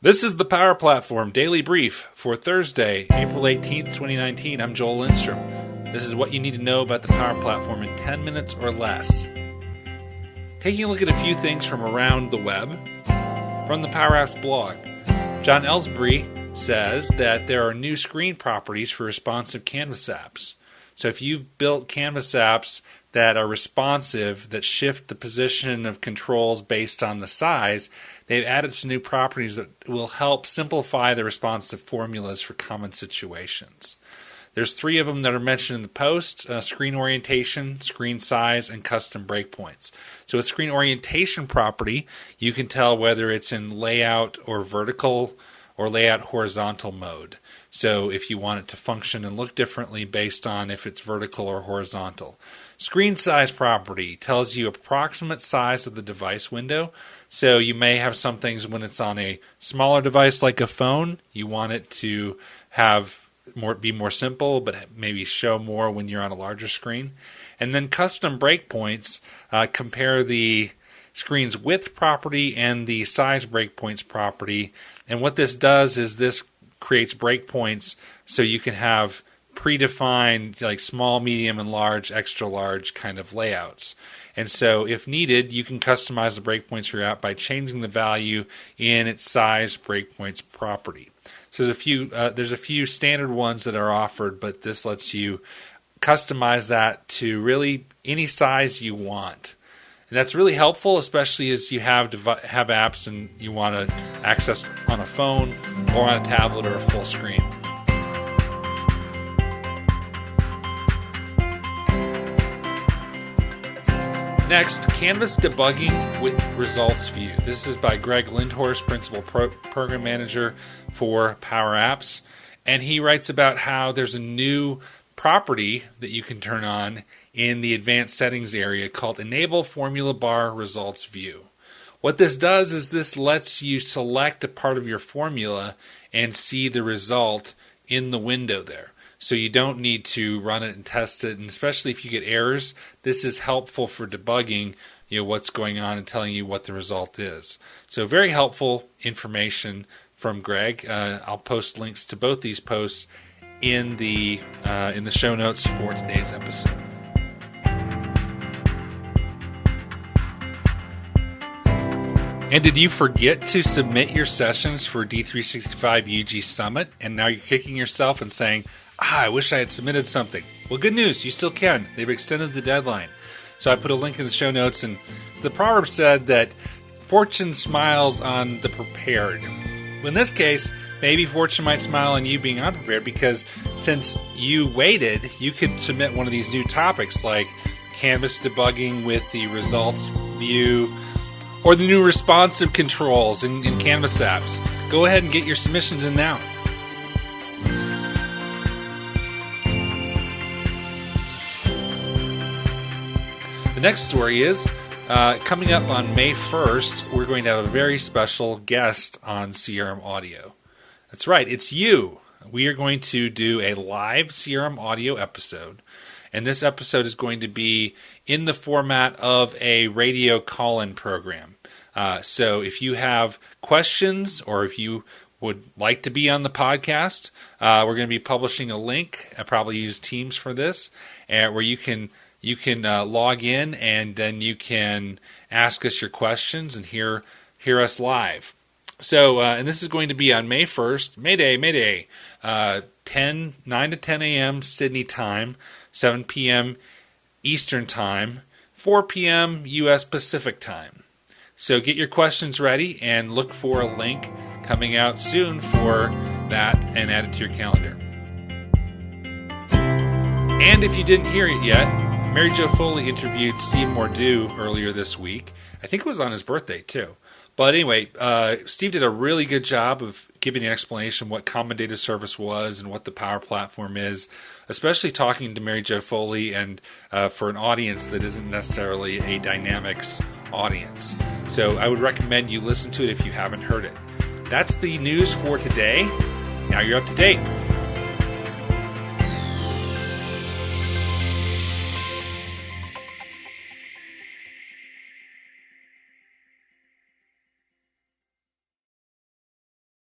This is the Power Platform Daily Brief for Thursday, April 18th, 2019. I'm Joel Lindstrom. This is what you need to know about the Power Platform in 10 minutes or less. Taking a look at a few things from around the web. From the Power Apps blog, John Ellsbury says that there are new screen properties for responsive Canvas apps. So if you've built Canvas apps that are responsive, that shift the position of controls based on the size, they've added some new properties that will help simplify the responsive formulas for common situations. There's 3 of them that are mentioned in the post: screen orientation, screen size, and custom breakpoints. So with screen orientation property, you can tell whether it's in layout or vertical or layout horizontal mode. So if you want it to function and look differently based on if it's vertical or horizontal. Screen size property tells you approximate size of the device window. So you may have some things when it's on a smaller device like a phone, you want it to be more simple, but maybe show more when you're on a larger screen. And then custom breakpoints compare the screen's width property and the size breakpoints property. And what this does is this creates breakpoints so you can have predefined like small, medium, and large, extra large kind of layouts. And so if needed, you can customize the breakpoints for your app by changing the value in its size breakpoints property. So there's a few standard ones that are offered, but this lets you customize that to really any size you want. And that's really helpful, especially as you have apps and you want to access on a phone or on a tablet or a full screen. Next, Canvas Debugging with Results View. This is by Greg Lindhorst, Principal Program Manager for Power Apps. And he writes about how there's a new property that you can turn on in the advanced settings area called Enable Formula Bar Results View. What this does is this lets you select a part of your formula and see the result in the window there. So you don't need to run it and test it, and especially if you get errors, this is helpful for debugging what's going on and telling you what the result is. So very helpful information from Greg. I'll post links to both these posts in the show notes for today's episode. And did you forget to submit your sessions for D365 EG Summit, and now you're kicking yourself and saying, I wish I had submitted something? Well, good news, you still can. They've extended the deadline. So I put a link in the show notes, and the proverb said that fortune smiles on the prepared. In this case, maybe fortune might smile on you being unprepared, because since you waited, you could submit one of these new topics like Canvas debugging with the results view, or the new responsive controls in Canvas apps. Go ahead and get your submissions in now. The next story is coming up on May 1st, we're going to have a very special guest on CRM Audio. That's right, it's you. We are going to do a live CRM Audio episode. And this episode is going to be in the format of a radio call-in program. So if you have questions or if you would like to be on the podcast, we're going to be publishing a link. I probably use Teams for this, where you can log in and then you can ask us your questions and hear us live. So, and this is going to be on May 1st, May Day, 9 to 10 a.m. Sydney time, 7 p.m. Eastern time, 4 p.m. U.S. Pacific time. So get your questions ready and look for a link coming out soon for that and add it to your calendar. And if you didn't hear it yet, Mary Jo Foley interviewed Steve Mordew earlier this week. I think it was on his birthday too. But anyway, Steve did a really good job of giving an explanation what Common Data Service was and what the Power Platform is, especially talking to Mary Jo Foley and for an audience that isn't necessarily a Dynamics audience. So I would recommend you listen to it if you haven't heard it. That's the news for today. Now you're up to date.